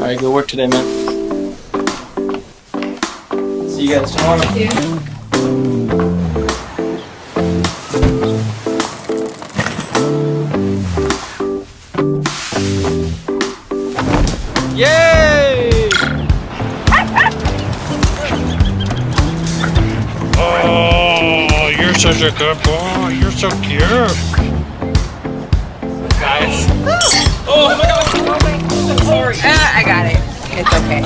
Alright, good work today, man. See you guys tomorrow. Yay! Oh, you're such a good boy. You're so cute. Guys. Oh my god! I'm sorry. I got it. It's okay.